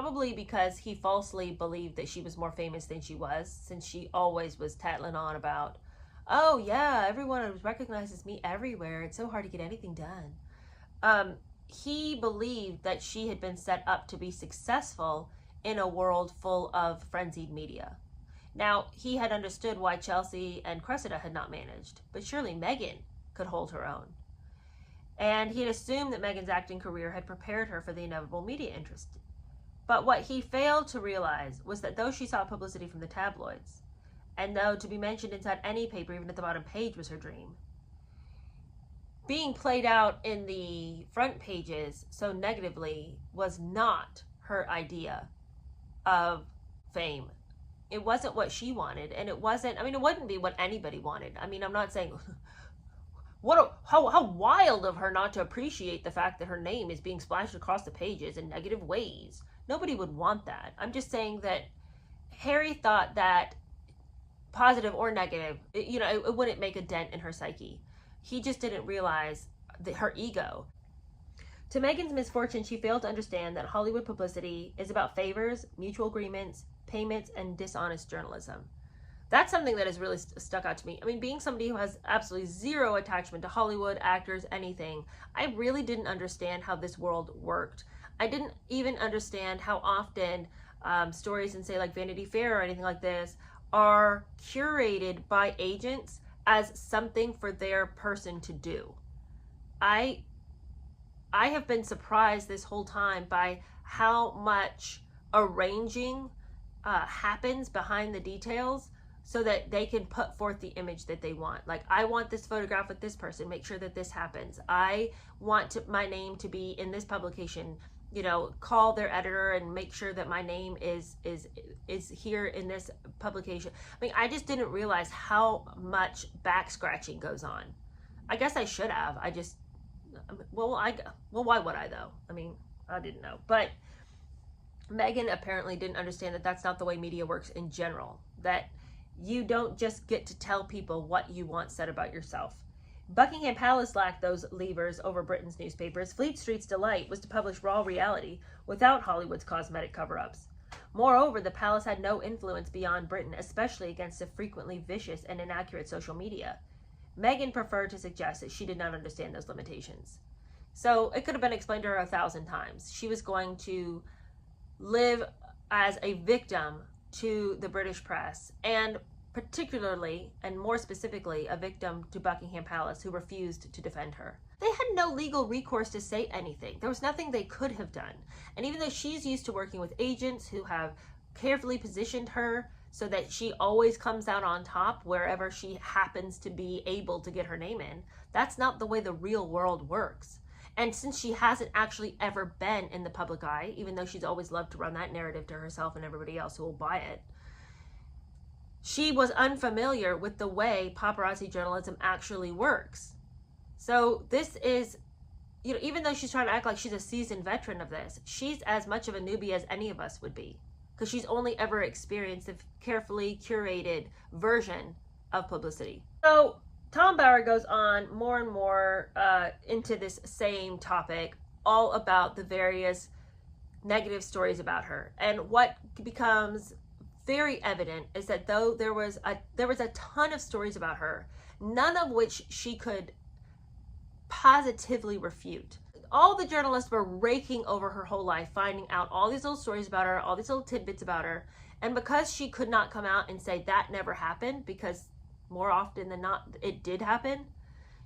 probably because he falsely believed that she was more famous than she was, since she always was tattling on about, oh yeah, everyone recognizes me everywhere. It's so hard to get anything done. He believed that she had been set up to be successful in a world full of frenzied media. Now, he had understood why Chelsea and Cressida had not managed, but surely Meghan could hold her own. And he had assumed that Meghan's acting career had prepared her for the inevitable media interest. But what he failed to realize was that though she saw publicity from the tabloids, and though to be mentioned inside any paper, even at the bottom page, was her dream, being played out in the front pages so negatively was not her idea of fame. It wasn't what she wanted, and it wasn't, it wouldn't be what anybody wanted. I'm not saying, how wild of her not to appreciate the fact that her name is being splashed across the pages in negative ways. Nobody would want that. I'm just saying that Harry thought that, positive or negative, it wouldn't make a dent in her psyche. He just didn't realize her ego. To Meghan's misfortune, she failed to understand that Hollywood publicity is about favors, mutual agreements, payments, and dishonest journalism. That's something that has really stuck out to me. Being somebody who has absolutely zero attachment to Hollywood, actors, anything, I really didn't understand how this world worked. I didn't even understand how often stories in, say, like Vanity Fair or anything like this are curated by agents as something for their person to do. I have been surprised this whole time by how much arranging happens behind the details so that they can put forth the image that they want. Like, I want this photograph with this person, make sure that this happens. I want my name to be in this publication, call their editor and make sure that my name is here in this publication. I just didn't realize how much back scratching goes on. I guess I should have. Why would I though? I didn't know. But Meghan apparently didn't understand that that's not the way media works in general. That you don't just get to tell people what you want said about yourself. Buckingham Palace lacked those levers over Britain's newspapers. Fleet Street's delight was to publish raw reality without Hollywood's cosmetic cover-ups. Moreover, the palace had no influence beyond Britain, especially against the frequently vicious and inaccurate social media. Meghan preferred to suggest that she did not understand those limitations. So it could have been explained to her 1,000 times. She was going to live as a victim to the British press, and particularly and more specifically a victim to Buckingham Palace, who refused to defend her. They had no legal recourse to say anything. There was nothing they could have done. And even though she's used to working with agents who have carefully positioned her so that she always comes out on top wherever she happens to be able to get her name in, that's not the way the real world works. And since she hasn't actually ever been in the public eye, even though she's always loved to run that narrative to herself and everybody else who will buy it, she was unfamiliar with the way paparazzi journalism actually works. So this is, even though she's trying to act like she's a seasoned veteran of this, she's as much of a newbie as any of us would be, because she's only ever experienced a carefully curated version of publicity. So Tom Bower goes on more and more into this same topic, all about the various negative stories about her. And what becomes very evident is that though there was a ton of stories about her, none of which she could positively refute. All the journalists were raking over her whole life, finding out all these little stories about her, all these little tidbits about her. And because she could not come out and say that never happened, because more often than not it did happen,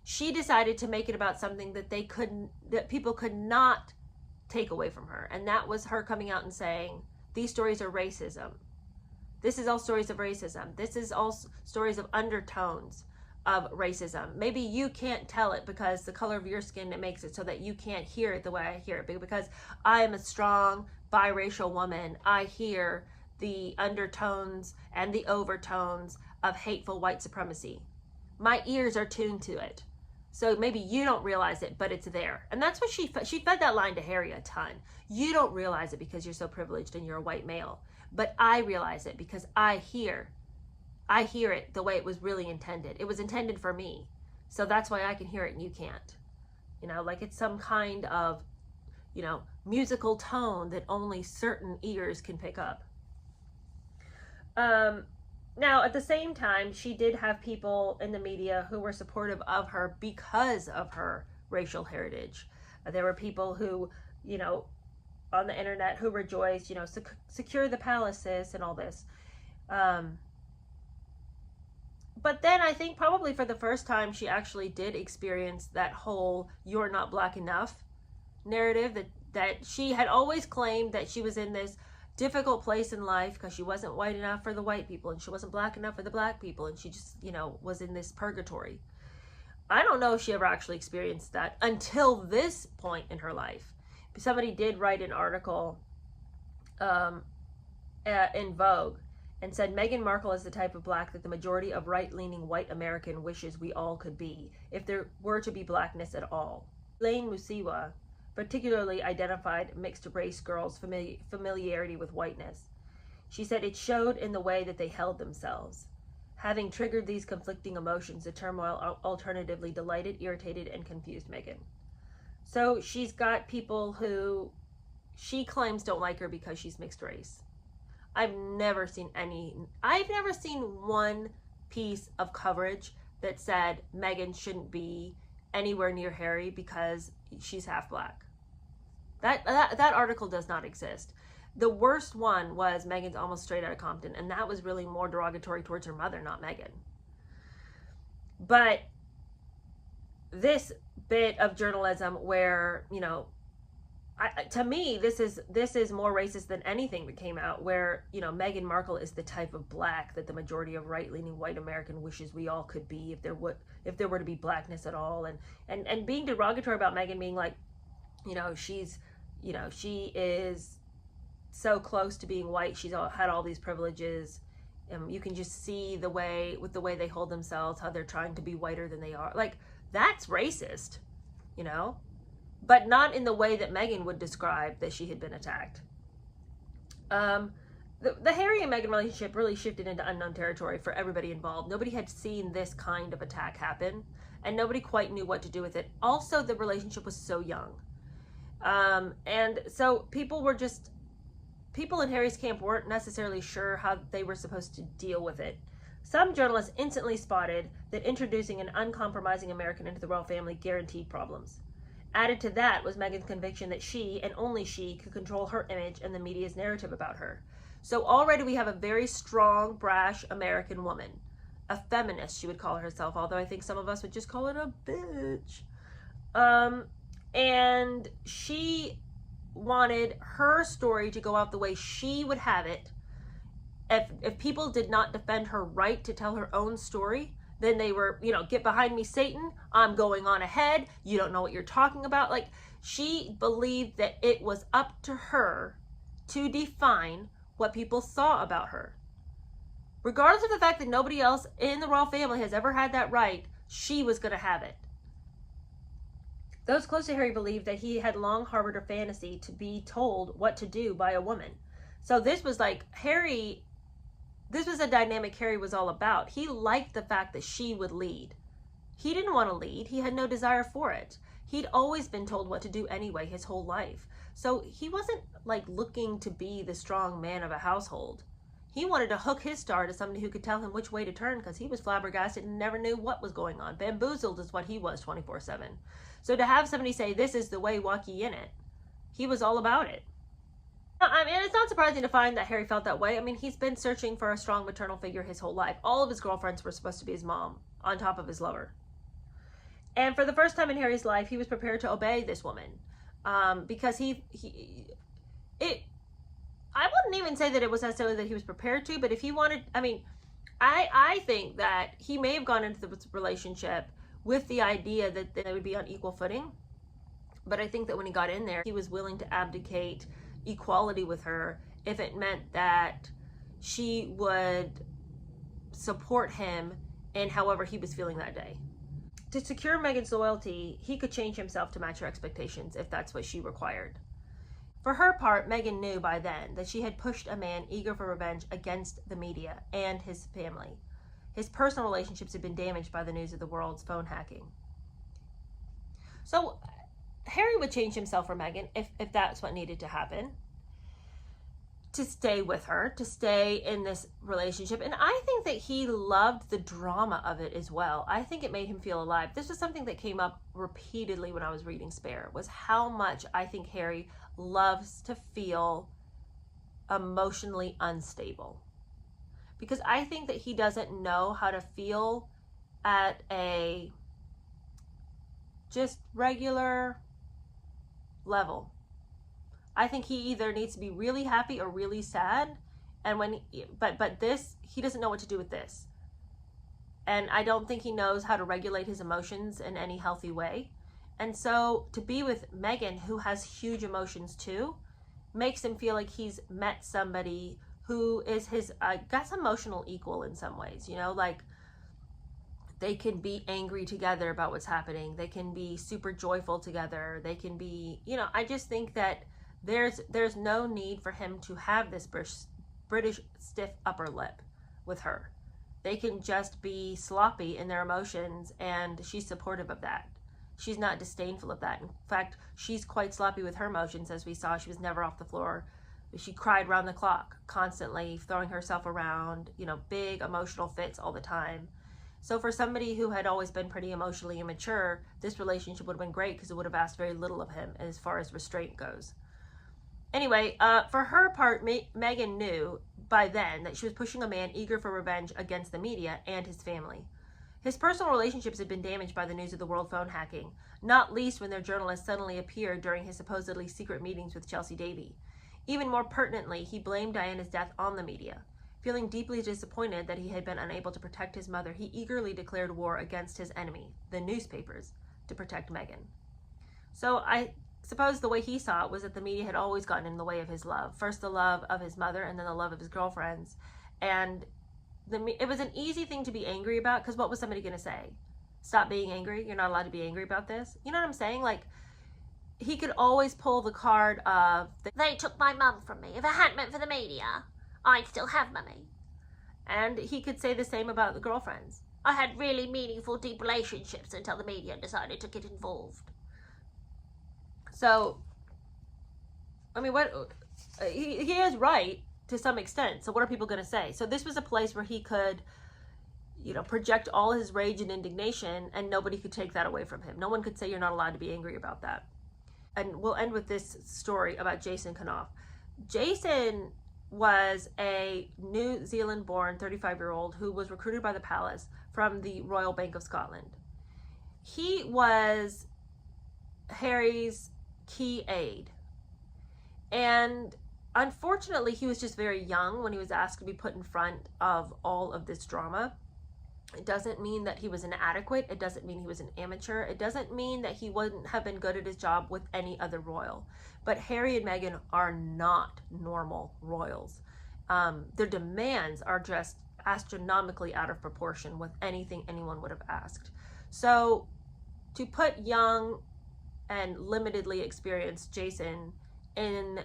she decided to make it about something that people could not take away from her. And that was her coming out and saying, these stories are racism. This is all stories of racism. This is all stories of undertones of racism. Maybe you can't tell it because the color of your skin, it makes it so that you can't hear it the way I hear it. Because I am a strong biracial woman, I hear the undertones and the overtones of hateful white supremacy. My ears are tuned to it. So maybe you don't realize it, but it's there. And that's what she fed that line to Harry a ton. You don't realize it because you're so privileged and you're a white male. But I realize it because I hear it the way it was really intended. It was intended for me. So that's why I can hear it and you can't. Like it's some kind of, musical tone that only certain ears can pick up. Now, at the same time, she did have people in the media who were supportive of her because of her racial heritage. There were people who, on the internet who rejoiced, secure the palaces and all this. But then I think probably for the first time she actually did experience that whole "you're not black enough" narrative that she had always claimed, that she was in this difficult place in life because she wasn't white enough for the white people and she wasn't black enough for the black people, and she just, was in this purgatory. I don't know if she ever actually experienced that until this point in her life. Somebody did write an article in Vogue and said Meghan Markle is the type of black that the majority of right-leaning white American wishes we all could be, if there were to be blackness at all. Elaine Musiwa particularly identified mixed-race girls' familiarity with whiteness. She said it showed in the way that they held themselves. Having triggered these conflicting emotions, the turmoil alternatively delighted, irritated, and confused Meghan. So she's got people who she claims don't like her because she's mixed race. I've never seen one piece of coverage that said Meghan shouldn't be anywhere near Harry because she's half black. That article does not exist. The worst one was Meghan's almost straight out of Compton, and that was really more derogatory towards her mother, not Meghan. But this bit of journalism where, to me, this is more racist than anything that came out, where, Meghan Markle is the type of black that the majority of right-leaning white American wishes we all could be if there were to be blackness at all, and being derogatory about Meghan, being like, she is so close to being white, she's had all these privileges. You can just see the way they hold themselves, how they're trying to be whiter than they are. Like, that's racist, but not in the way that Meghan would describe that she had been attacked. The Harry and Meghan relationship really shifted into unknown territory for everybody involved. Nobody had seen this kind of attack happen, and nobody quite knew what to do with it. Also, the relationship was so young. And so people in Harry's camp weren't necessarily sure how they were supposed to deal with it. Some journalists instantly spotted that introducing an uncompromising American into the royal family guaranteed problems. Added to that was Meghan's conviction that she, and only she, could control her image and the media's narrative about her. So already we have a very strong, brash American woman. A feminist, she would call herself, although I think some of us would just call it a bitch. And she wanted her story to go out the way she would have it. If people did not defend her right to tell her own story, then they were, get behind me, Satan, I'm going on ahead, you don't know what you're talking about. Like, she believed that it was up to her to define what people saw about her. Regardless of the fact that nobody else in the royal family has ever had that right, she was going to have it. Those close to Harry believed that he had long harbored a fantasy to be told what to do by a woman. So this was like this was a dynamic Harry was all about. He liked the fact that she would lead. He didn't want to lead. He had no desire for it. He'd always been told what to do anyway his whole life. So he wasn't looking to be the strong man of a household. He wanted to hook his star to somebody who could tell him which way to turn, because he was flabbergasted and never knew what was going on. Bamboozled is what he was 24/7. So to have somebody say, this is the way, walk ye in it, he was all about it. I mean, it's not surprising to find that Harry felt that way. I mean, he's been searching for a strong maternal figure his whole life. All of his girlfriends were supposed to be his mom, on top of his lover. And for the first time in Harry's life, he was prepared to obey this woman. Because I wouldn't even say that it was necessarily that he was prepared to, but if he wanted, I think that he may have gone into the relationship with the idea that they would be on equal footing. But I think that when he got in there, he was willing to abdicate equality with her if it meant that she would support him in however he was feeling that day. To secure Meghan's loyalty, he could change himself to match her expectations if that's what she required. For her part, Meghan knew by then that she had pushed a man eager for revenge against the media and his family. His personal relationships had been damaged by the news of the world's phone hacking. So Harry would change himself for Meghan if that's what needed to happen, to stay with her, to stay in this relationship. And I think that he loved the drama of it as well. I think it made him feel alive. This was something that came up repeatedly when I was reading Spare, was how much I think Harry loves to feel emotionally unstable. Because I think that he doesn't know how to feel at a just regular level. I think he either needs to be really happy or really sad, and but this, he doesn't know what to do with this. And I don't think he knows how to regulate his emotions in any healthy way. And so to be with Meghan, who has huge emotions too, makes him feel like he's met somebody who is his, I guess, emotional equal in some ways, you know, like they can be angry together about what's happening. They can be super joyful together. They can be, you know, I just think that there's no need for him to have this British stiff upper lip with her. They can just be sloppy in their emotions, and she's supportive of that. She's not disdainful of that. In fact, she's quite sloppy with her emotions, as we saw. She was never off the floor. She cried round the clock, constantly throwing herself around, you know, big emotional fits all the time. So for somebody who had always been pretty emotionally immature, this relationship would have been great because it would have asked very little of him as far as restraint goes. Anyway, for her part, Meghan knew by then that she was pushing a man eager for revenge against the media and his family. His personal relationships had been damaged by the news of the world phone hacking, not least when their journalist suddenly appeared during his supposedly secret meetings with Chelsea Davy. Even more pertinently, he blamed Diana's death on the media. Feeling deeply disappointed that he had been unable to protect his mother, he eagerly declared war against his enemy, the newspapers, to protect Meghan. So I suppose the way he saw it was that the media had always gotten in the way of his love. First the love of his mother, and then the love of his girlfriends. And it was an easy thing to be angry about, because what was somebody going to say? Stop being angry? You're not allowed to be angry about this? You know what I'm saying? Like, he could always pull the card of, they took my mum from me. If it hadn't been for the media, I'd still have mummy. And he could say the same about the girlfriends. I had really meaningful, deep relationships until the media decided to get involved. So, I mean, what he is right to some extent. So what are people going to say? So this was a place where he could, you know, project all his rage and indignation, and nobody could take that away from him. No one could say you're not allowed to be angry about that. And we'll end with this story about Jason Kanoff. Jason was a New Zealand-born 35-year-old who was recruited by the palace from the Royal Bank of Scotland. He was Harry's key aide. And unfortunately, he was just very young when he was asked to be put in front of all of this drama. It doesn't mean that he was inadequate. It doesn't mean he was an amateur. It doesn't mean that he wouldn't have been good at his job with any other royal. But Harry and Meghan are not normal royals. Their demands are just astronomically out of proportion with anything anyone would have asked. So to put young and limitedly experienced Jason in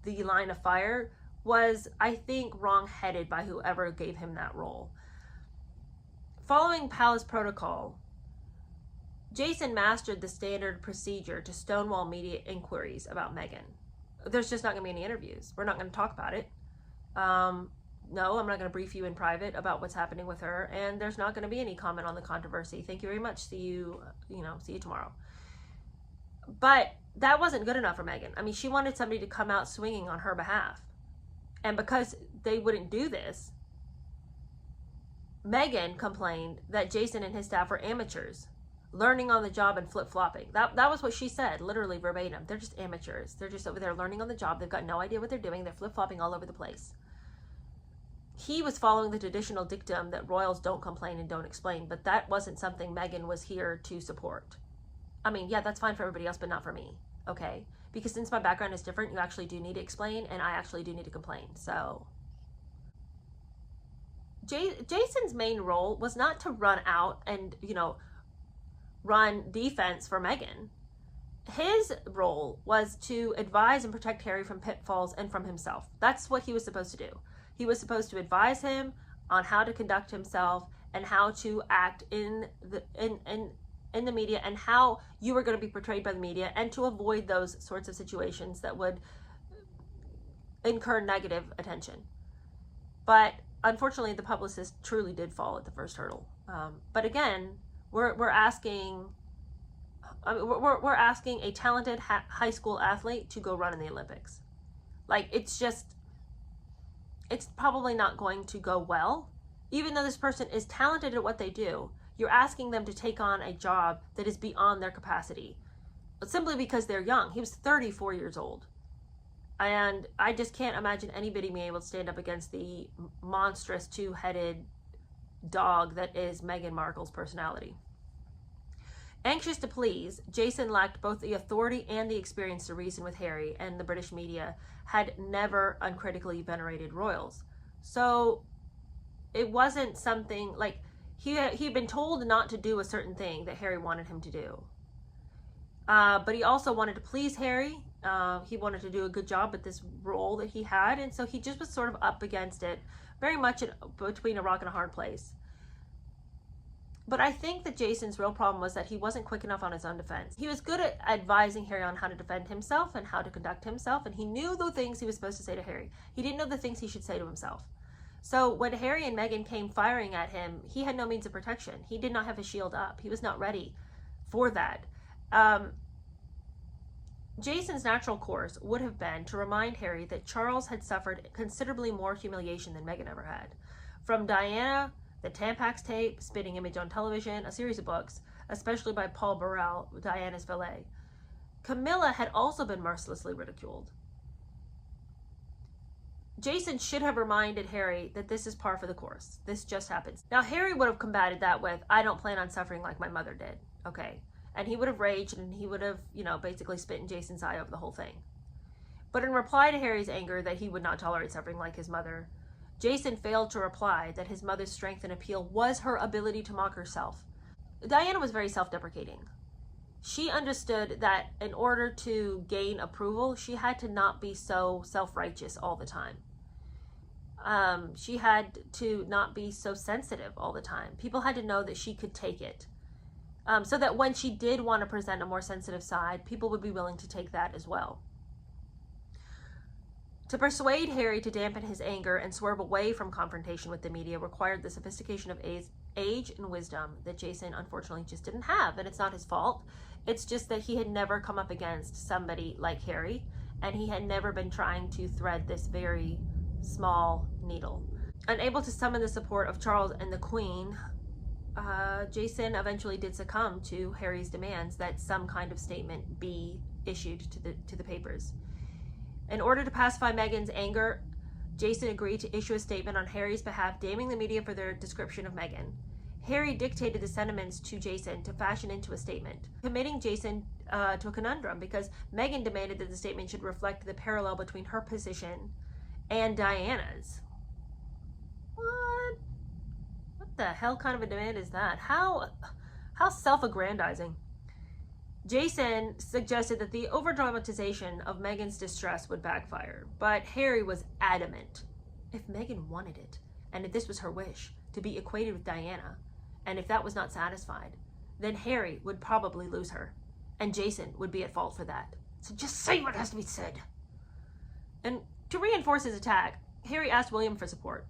the line of fire was, I think, wrong-headed by whoever gave him that role. Following palace protocol, Jason mastered the standard procedure to stonewall media inquiries about Meghan. There's just not going to be any interviews. We're not going to talk about it. No, I'm not going to brief you in private about what's happening with her, and there's not going to be any comment on the controversy. Thank you very much. See you tomorrow. But that wasn't good enough for Meghan. I mean, she wanted somebody to come out swinging on her behalf. And because they wouldn't do this, Meghan complained that Jason and his staff were amateurs, learning on the job and flip-flopping. That was what she said, literally verbatim. They're just amateurs. They're just over there learning on the job. They've got no idea what they're doing. They're flip-flopping all over the place. He was following the traditional dictum that royals don't complain and don't explain, but that wasn't something Meghan was here to support. I mean, yeah, that's fine for everybody else, but not for me, okay? Because since my background is different, you actually do need to explain, and I actually do need to complain, so. Jason's main role was not to run out and, run defense for Meghan. His role was to advise and protect Harry from pitfalls and from himself. That's what he was supposed to do. He was supposed to advise him on how to conduct himself and how to act in in the media and how you were going to be portrayed by the media, and to avoid those sorts of situations that would incur negative attention. But unfortunately, the publicist truly did fall at the first hurdle. But again, we're asking a talented high school athlete to go run in the Olympics. Like, it's probably not going to go well. Even though this person is talented at what they do, you're asking them to take on a job that is beyond their capacity, but simply because they're young. He was 34 years old. And I just can't imagine anybody being able to stand up against the monstrous two-headed dog that is Meghan Markle's personality. Anxious to please, Jason lacked both the authority and the experience to reason with Harry, and the British media had never uncritically venerated royals. So it wasn't something like he'd been told not to do a certain thing that Harry wanted him to do. But he also wanted to please Harry. He wanted to do a good job at this role that he had, and so he just was sort of up against it, very much between a rock and a hard place. But I think that Jason's real problem was that he wasn't quick enough on his own defense. He was good at advising Harry on how to defend himself and how to conduct himself, and he knew the things he was supposed to say to Harry. He didn't know the things he should say to himself. So when Harry and Meghan came firing at him, he had no means of protection. He did not have his shield up. He was not ready for that. Jason's natural course would have been to remind Harry that Charles had suffered considerably more humiliation than Meghan ever had. From Diana, the Tampax tape, spitting image on television, a series of books, especially by Paul Burrell, Diana's valet. Camilla had also been mercilessly ridiculed. Jason should have reminded Harry that this is par for the course. This just happens. Now, Harry would have combated that with, I don't plan on suffering like my mother did. Okay. And he would have raged, and he would have, basically spit in Jason's eye over the whole thing. But in reply to Harry's anger that he would not tolerate suffering like his mother, Jason failed to reply that his mother's strength and appeal was her ability to mock herself. Diana was very self-deprecating. She understood that in order to gain approval, she had to not be so self-righteous all the time. She had to not be so sensitive all the time. People had to know that she could take it. So that when she did want to present a more sensitive side, people would be willing to take that as well. To persuade Harry to dampen his anger and swerve away from confrontation with the media required the sophistication of age and wisdom that Jason unfortunately just didn't have. And it's not his fault. It's just that he had never come up against somebody like Harry, and he had never been trying to thread this very small needle. Unable to summon the support of Charles and the Queen, Jason eventually did succumb to Harry's demands that some kind of statement be issued to the papers. In order to pacify Meghan's anger, Jason agreed to issue a statement on Harry's behalf, damning the media for their description of Meghan. Harry dictated the sentiments to Jason to fashion into a statement, committing Jason to a conundrum because Meghan demanded that the statement should reflect the parallel between her position and Diana's. What the hell kind of a demand is that? How self-aggrandizing. Jason suggested that the over-dramatization of Meghan's distress would backfire, but Harry was adamant. If Meghan wanted it, and if this was her wish, to be equated with Diana, and if that was not satisfied, then Harry would probably lose her, and Jason would be at fault for that. So just say what has to be said. And to reinforce his attack, Harry asked William for support,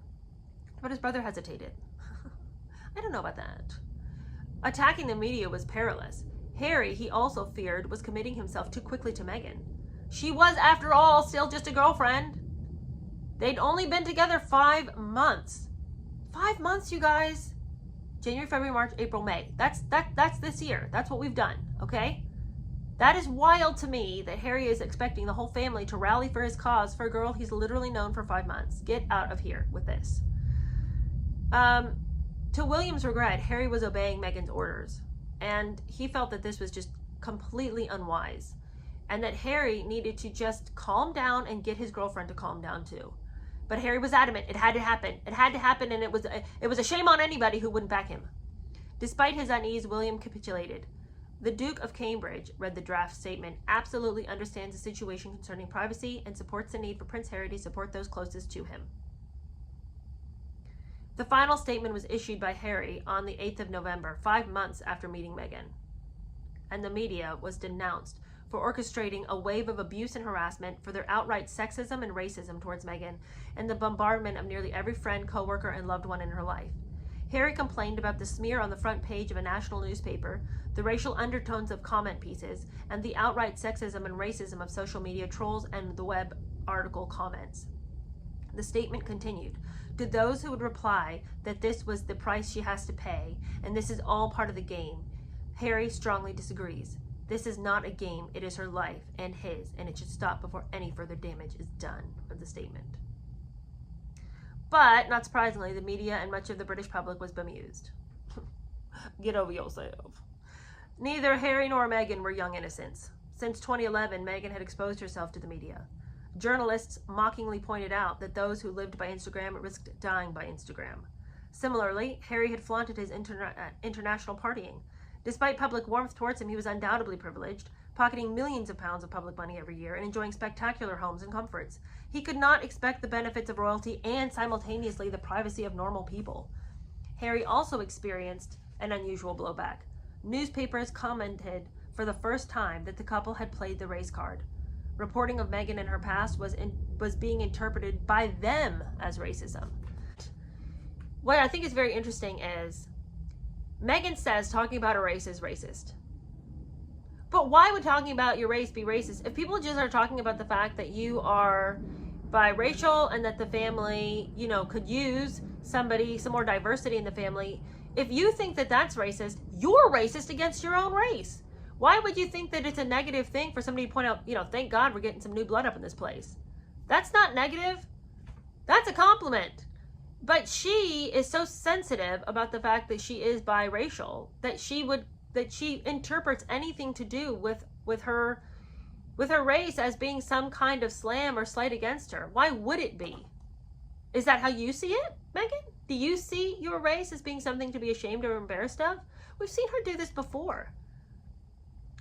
but his brother hesitated. I don't know about that. Attacking the media was perilous. Harry, he also feared, was committing himself too quickly to Meghan. She was, after all, still just a girlfriend. They'd only been together 5 months. 5 months, you guys. January, February, March, April, May. That's this year. That's what we've done, okay? That is wild to me that Harry is expecting the whole family to rally for his cause for a girl he's literally known for 5 months. Get out of here with this. To William's regret, Harry was obeying Meghan's orders, and he felt that this was just completely unwise, and that Harry needed to just calm down and get his girlfriend to calm down too. But Harry was adamant. It had to happen. It had to happen, and it was a shame on anybody who wouldn't back him. Despite his unease, William capitulated. The Duke of Cambridge, read the draft statement, absolutely understands the situation concerning privacy and supports the need for Prince Harry to support those closest to him. The final statement was issued by Harry on the 8th of November, 5 months after meeting Meghan. and the media was denounced for orchestrating a wave of abuse and harassment, for their outright sexism and racism towards Meghan, and the bombardment of nearly every friend, coworker, and loved one in her life. Harry complained about the smear on the front page of a national newspaper, the racial undertones of comment pieces, and the outright sexism and racism of social media trolls and the web article comments. The statement continued, to those who would reply that this was the price she has to pay, and this is all part of the game, Harry strongly disagrees. This is not a game, it is her life and his, and it should stop before any further damage is done, of the statement. But, not surprisingly, the media and much of the British public was bemused. Get over yourself. Neither Harry nor Meghan were young innocents. Since 2011, Meghan had exposed herself to the media. Journalists mockingly pointed out that those who lived by Instagram risked dying by Instagram. Similarly, Harry had flaunted his international partying. Despite public warmth towards him, he was undoubtedly privileged, pocketing millions of pounds of public money every year and enjoying spectacular homes and comforts. He could not expect the benefits of royalty and simultaneously the privacy of normal people. Harry also experienced an unusual blowback. Newspapers commented for the first time that the couple had played the race card. Reporting of Meghan and her past was being interpreted by them as racism. What I think is very interesting is Meghan says talking about a race is racist. But why would talking about your race be racist? If people just are talking about the fact that you are biracial and that the family, could use some more diversity in the family, if you think that that's racist, you're racist against your own race. Why would you think that it's a negative thing for somebody to point out, thank God we're getting some new blood up in this place? That's not negative. That's a compliment. But she is so sensitive about the fact that she is biracial that she interprets anything to do with her race as being some kind of slam or slight against her. Why would it be? Is that how you see it, Meghan? Do you see your race as being something to be ashamed or embarrassed of? We've seen her do this before.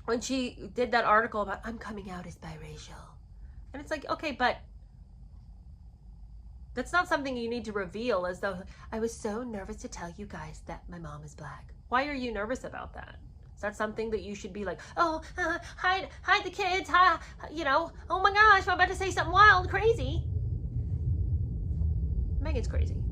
When she did that article about, I'm coming out as biracial. And it's like, okay, but that's not something you need to reveal as though, I was so nervous to tell you guys that my mom is black. Why are you nervous about that? Is that something that you should be like, hide the kids, oh my gosh, I'm about to say something wild, crazy. Meghan's crazy.